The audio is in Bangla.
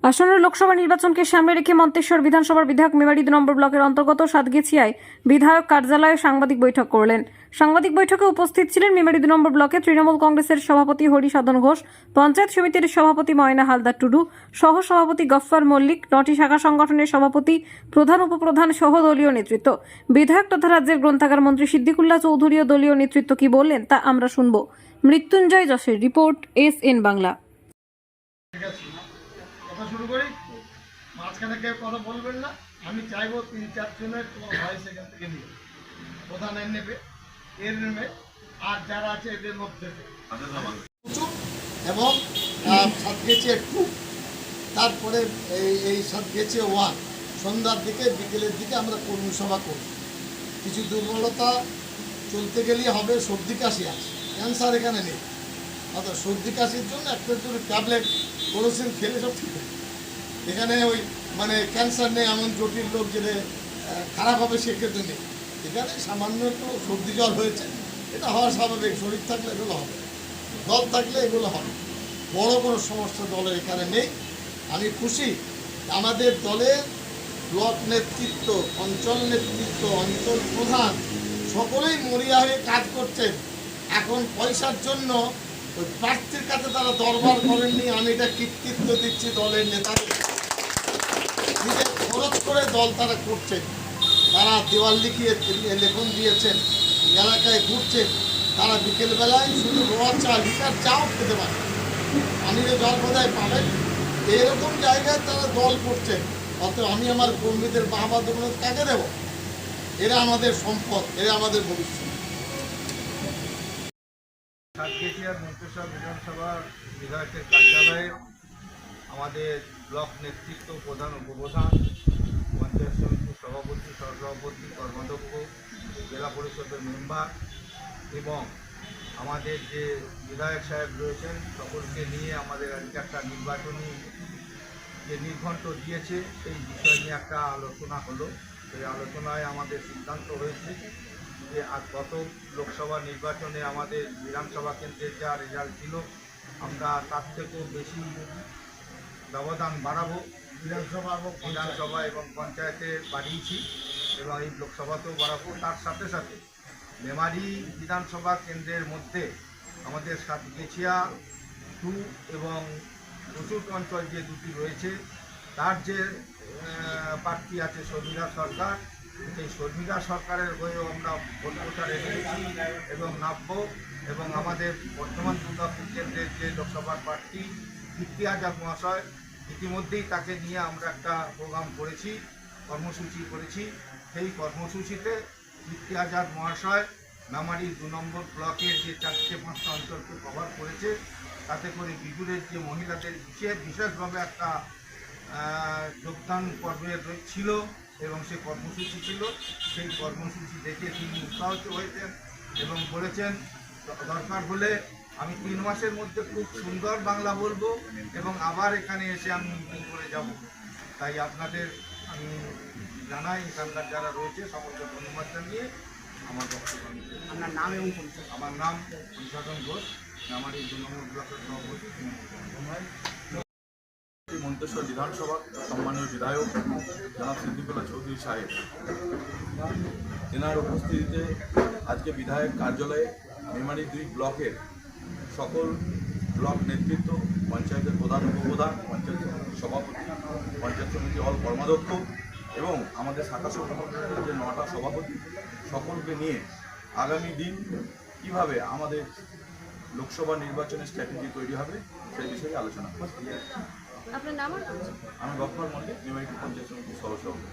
আসন্ন লোকসভা নির্বাচনকে সামনে রেখে মন্তেশ্বর বিধানসভার বিধায়ক মেমারি 2 নম্বর ব্লকের অন্তর্গত সাতগেছিয়ায় বিধায়ক কার্যালয়ে সাংবাদিক বৈঠক করলেন। সাংবাদিক বৈঠকে উপস্থিত ছিলেন মেমারি 2 নম্বর ব্লকে তৃণমূল কংগ্রেসের সভাপতি হরিসাধন ঘোষ, পঞ্চায়েত সমিতির সভাপতি ময়না হালদার টুডু, সহ সভাপতি গফফার মল্লিক, 9টি শাখা সংগঠনের সভাপতি, প্রধান উপপ্রধান সহ দলীয় নেতৃত্ব। বিধায়ক তথা রাজ্যের গ্রন্থাগার মন্ত্রী সিদ্দিকুল্লাহ চৌধুরী ও দলীয় নেতৃত্ব কি বললেন তা আমরা শুনব। মৃত্যুঞ্জয় যশের রিপোর্ট, SN বাংলা। কথা শুরু করি, মাঝখানে কেউ কথা বলবেন না। আমি চাইবো 3-4 জনের তোমার ভয়েস এখান থেকে নিয়ে প্রধান নেবে, এর নেবে, আর যারা আছে এদের মধ্যে এবং সাতগেছে 2, তারপরে এই সাতগেছে 1 সন্ধ্যার দিকে বিকেলের দিকে আমরা কর্মী সভা করি। কিছু দুর্বলতা চলতে গেলেই হবে, সর্দি কাশি আছে, ক্যান্সার এখানে নেই, অর্থাৎ সর্দি কাশির জন্য একটা দুটো ট্যাবলেট কোনোদিন খেলে সব ঠিক হয়। এখানে ওই মানে ক্যান্সার নেই এমন জটিল লোক যেটা খারাপ হবে সে কিন্তু নেই। এখানে সামান্য একটু সর্দি জ্বর হয়েছে, এটা হওয়া স্বাভাবিক, শরীর থাকলে এগুলো হবে, দল থাকলে এগুলো হবে, বড় কোনো সমস্যা দলের এখানে নেই। আমি খুশি আমাদের দলের ব্লক নেতৃত্ব, অঞ্চল নেতৃত্ব, অঞ্চল প্রধান সকলেই মরিয়া হয়ে কাজ করছেন। এখন পয়সার জন্য ওই প্রার্থীর কাছে তারা দরবার করেননি, আমি এটা কৃতিত্ব দিচ্ছি দলের নেতাদের। নিজের খরচ করে দল তারা করছেন, তারা দেওয়াল লিখিয়ে লেখন দিয়েছেন, এলাকায় ঘুরছেন, তারা বিকেলবেলায় শুধু রোয়া চা, লিটার চাও খেতে পারে, পানির জল বোধহয় পাবেন, এরকম জায়গায় তারা দল করছেন। অত আমি আমার কর্মীদের বাহবা দেবো কাকে দেব? এরা আমাদের সম্পদ, এরা আমাদের ভবিষ্যৎ। সাতগেছিয়া মন্তেশ্বর বিধানসভার বিধায়কের কার্যালয়ে আমাদের ব্লক নেতৃত্ব, প্রধান উপপ্রধান, পঞ্চায়েত সমিতির সভাপতি, সহসভাপতি, কর্মাধ্যক্ষ, জেলা পরিষদের মেম্বার এবং আমাদের যে বিধায়ক সাহেব রয়েছেন সকলকে নিয়ে আমাদের আজকে একটা নির্বাচনী যে নির্ঘণ্ট দিয়েছে সেই বিষয় নিয়ে একটা আলোচনা হলো। সেই আলোচনায় আমাদের সিদ্ধান্ত হয়েছে যে আজ গত লোকসভা নির্বাচনে আমাদের বিধানসভা কেন্দ্রের যা রেজাল্ট ছিল আমরা তার থেকেও বেশি ব্যবধান বাড়াবো। বিধানসভা এবং পঞ্চায়েতে বাড়িয়েছি এবং এই লোকসভাতেও বাড়াবো। তার সাথে সাথে মেমারি বিধানসভা কেন্দ্রের মধ্যে আমাদের সাতগেছিয়া 2 এবং প্রচুর অঞ্চল যে দুটি রয়েছে তার যে প্রার্থী আছে শর্মিলা সরকার, সেই শর্মিলা সরকারের হয়েও আমরা ভোট প্রচারে এসেছি এবং নামবো। এবং আমাদের বর্তমান দুর্গাপুর কেন্দ্রের যে লোকসভার প্রার্থী কীর্তি আজাদ মহাশয়, ইতিমধ্যেই তাকে নিয়ে আমরা একটা প্রোগ্রাম করেছি, কর্মসূচি করেছি। সেই কর্মসূচিতে কীর্তি আজাদ মহাশয় মেমারি 2 নম্বর ব্লকের যে 4-5টা অঞ্চলকে কভার করেছে, তাতে করে বিজুরের যে মহিলাদের বিশেষভাবে একটা যোগদান পর্বে ছিল এবং সে কর্মসূচি ছিল। সেই কর্মসূচি দেখে তিনি উৎসাহিত হয়েছেন এবং বলেছেন দরকার হলে আমি 3 মাসের মধ্যে খুব সুন্দর বাংলা বলবো এবং আবার এখানে এসে আমি মিটিং করে যাব। তাই আপনাদের আমি জানাই, এখানকার যারা রয়েছে সকলকে ধন্যবাদ জানিয়ে আমার বক্তব্য। আপনার নাম এবং পরিচয়? আমার নাম হরিসাধন ঘোষ, মেমারি 2 নম্বর ব্লকের সভাপতি। মন্তেশ্বর বিধানসভা সম্মানীয় বিধায়ক জনাব সিদ্দিকুল্লাহ চৌধুরী সাহেব, এনার উপস্থিতিতে আজকে বিধায়ক কার্যালয়ে মেমারি 2 ব্লকের সকল ব্লক নেতৃত্ব, পঞ্চায়েতের প্রধান উপপ্রধান, পঞ্চায়েত সভাপতি, পঞ্চায়েত সমিতি অল কর্মাধ্যক্ষ এবং আমাদের শাখা সংগঠনের যে 9টা সভাপতি সকলকে নিয়ে আগামী দিন কীভাবে আমাদের লোকসভা নির্বাচনের স্ট্র্যাটেজি তৈরি হবে সেই বিষয়ে আলোচনা করছি। আপনার নাম? আমি গফফার মল্লিক, মেমারি পঞ্চায়েত সমিতির সহ সভাপতি।